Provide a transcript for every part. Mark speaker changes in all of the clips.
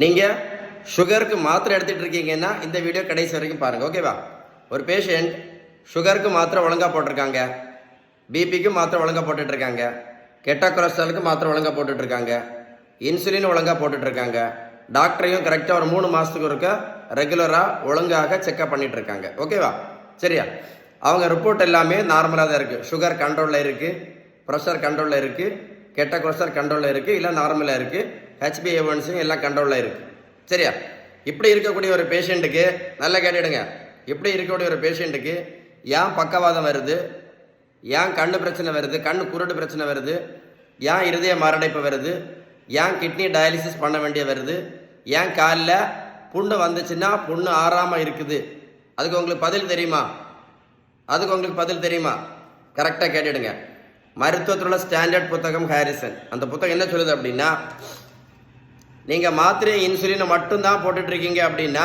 Speaker 1: நீங்கள் சுகருக்கு மாத்திரை எடுத்துகிட்டு இருக்கீங்கன்னா இந்த வீடியோ கடைசி வரைக்கும் பாருங்கள், ஓகேவா? ஒரு பேஷண்ட் சுகருக்கு மாத்திரை ஒழுங்காக போட்டிருக்காங்க, பிபிக்கு மாத்திரை ஒழுங்காக போட்டுட்ருக்காங்க, கெட்ட கொலஸ்ட்ராலுக்கு மாத்திரை ஒழுங்காக போட்டுட்ருக்காங்க, இன்சுலின் ஒழுங்காக போட்டுட்ருக்காங்க, டாக்டரையும் கரெக்டாக ஒரு 3 மாதத்துக்கு ஒருக்க ரெகுலராக ஒழுங்காக செக்அப் பண்ணிகிட்ருக்காங்க, ஓகேவா? சரியா? அவங்க ரிப்போர்ட் எல்லாமே நார்மலாக தான் இருக்குது. சுகர் கண்ட்ரோலில் இருக்குது, ப்ரெஷர் கண்ட்ரோலில் இருக்குது, கெட்ட கொலஸ்ட்ரால் கண்ட்ரோலில் இருக்குது, இல்லை நார்மலாக இருக்குது, HbA1c எல்லாம் கண்ட்ரோலில் இருக்குது. சரியா? இப்படி இருக்கக்கூடிய ஒரு பேஷண்ட்டுக்கு நல்லா கேட்டுடுங்க, இப்படி இருக்கக்கூடிய ஒரு பேஷண்ட்டுக்கு ஏன் பக்கவாதம் வருது, ஏன் கண்ணு பிரச்சனை வருது, கண்ணு குருடு பிரச்சனை வருது, ஏன் இருதய மாரடைப்பு வருது, ஏன் கிட்னி டயாலிசிஸ் பண்ண வேண்டிய வருது, ஏன் காலில் புண்ணு வந்துச்சுன்னா புண்ணு ஆறாமல் இருக்குது, அதுக்கு உங்களுக்கு பதில் தெரியுமா? கரெக்டாக கேட்டுடுங்க. மருத்துவத்தில் உள்ள ஸ்டாண்டர்ட் புத்தகம் ஹாரிசன், அந்த புத்தகம் என்ன சொல்லுது அப்படின்னா, நீங்கள் மாத்திரை இன்சுலினை மட்டும்தான் போட்டுட்ருக்கீங்க அப்படின்னா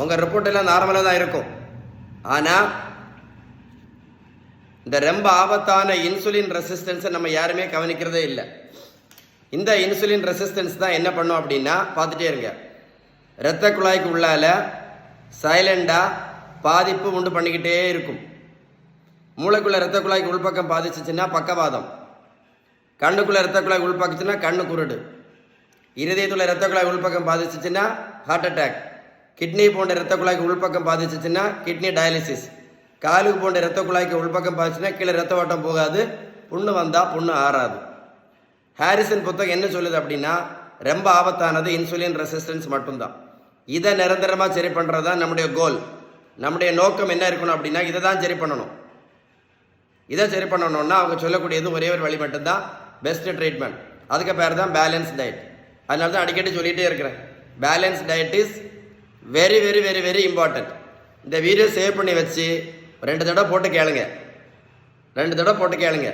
Speaker 1: உங்கள் ரிப்போர்ட் எல்லாம் நார்மலாக தான் இருக்கும். ஆனால் இந்த ரொம்ப ஆபத்தான இன்சுலின் ரெசிஸ்டன்ஸை நம்ம யாருமே கவனிக்கிறதே இல்லை. இந்த இன்சுலின் ரெசிஸ்டன்ஸ் தான் என்ன பண்ணும் அப்படின்னா, பார்த்துட்டே இருங்க, இரத்த குழாய்க்கு உள்ளால சைலண்டாக பாதிப்பு உண்டு பண்ணிக்கிட்டே இருக்கும். மூளைக்குள்ள இரத்த குழாய்க்கு உள்பக்கம் பாதிச்சுன்னா பக்கவாதம், கண்ணுக்குள்ள இரத்த குழாய் உள்பக்குச்சுன்னா கண்ணு குருடு, இருதயத்துள்ள இரத்த குழாய் உள்பக்கம் பாதிச்சுன்னா ஹார்ட் அட்டாக், கிட்னி போன்ற இரத்த குழாய்க்கு உள்பக்கம் பாதிச்சுன்னா கிட்னி டயாலிசிஸ், காலுக்கு போன்ற இரத்த குழாய்க்கு உள்பக்கம் பாதிச்சுன்னா கீழே இரத்த ஓட்டம் போகாது, புண்ணு வந்தால் புண்ணு ஆறாது. ஹாரிசன் புத்தகம் என்ன சொல்லுது அப்படின்னா, ரொம்ப ஆபத்தானது இன்சுலின் ரெசிஸ்டன்ஸ் மட்டும்தான். இதை நிரந்தரமாக சரி பண்ணுறது தான் நம்முடைய கோல். நம்முடைய நோக்கம் என்ன இருக்கணும் அப்படின்னா, இதை தான் சரி பண்ணணும். இதை சரி பண்ணணும்னா அவங்க சொல்லக்கூடியது ஒரே ஒரு வழி மட்டும்தான், பெஸ்ட் ட்ரீட்மெண்ட். அதுக்கு பேர் தான் பேலன்ஸ் டயட். அதனால தான் அடிக்கடி சொல்லிகிட்டே இருக்கிறேன், balance diet is very very very very important. இந்த வீடியோ சேவ் பண்ணி வச்சு 2 தடவை போட்டு கேளுங்க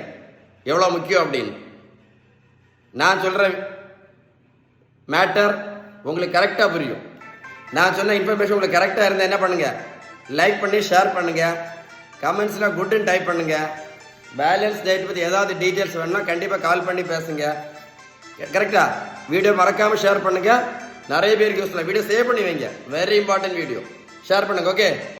Speaker 1: எவ்வளோ முக்கியம் அப்படின்னு. நான் சொல்கிற மேட்டர் உங்களுக்கு கரெக்டாக புரியும். நான் சொன்ன இன்ஃபர்மேஷன் உங்களுக்கு கரெக்டாக இருந்தால் என்ன பண்ணுங்கள், லைக் பண்ணி ஷேர் பண்ணுங்கள், கமெண்ட்ஸில் குட்டுன்னு டைப் பண்ணுங்கள். பேலன்ஸ் டயட் பற்றி ஏதாவது டீட்டெயில்ஸ் வேணும்னா கண்டிப்பாக கால் பண்ணி பேசுங்க, கரெக்டாக? வீடியோ மறக்காமல் ஷேர் பண்ணுங்கள், நிறைய பேருக்கு யூஸ்ஃபுல்லாக வீடியோ சேவ் பண்ணி வைங்க. வெரி இம்பார்ட்டன்ட் வீடியோ ஷேர் பண்ணுங்கள், ஓகே?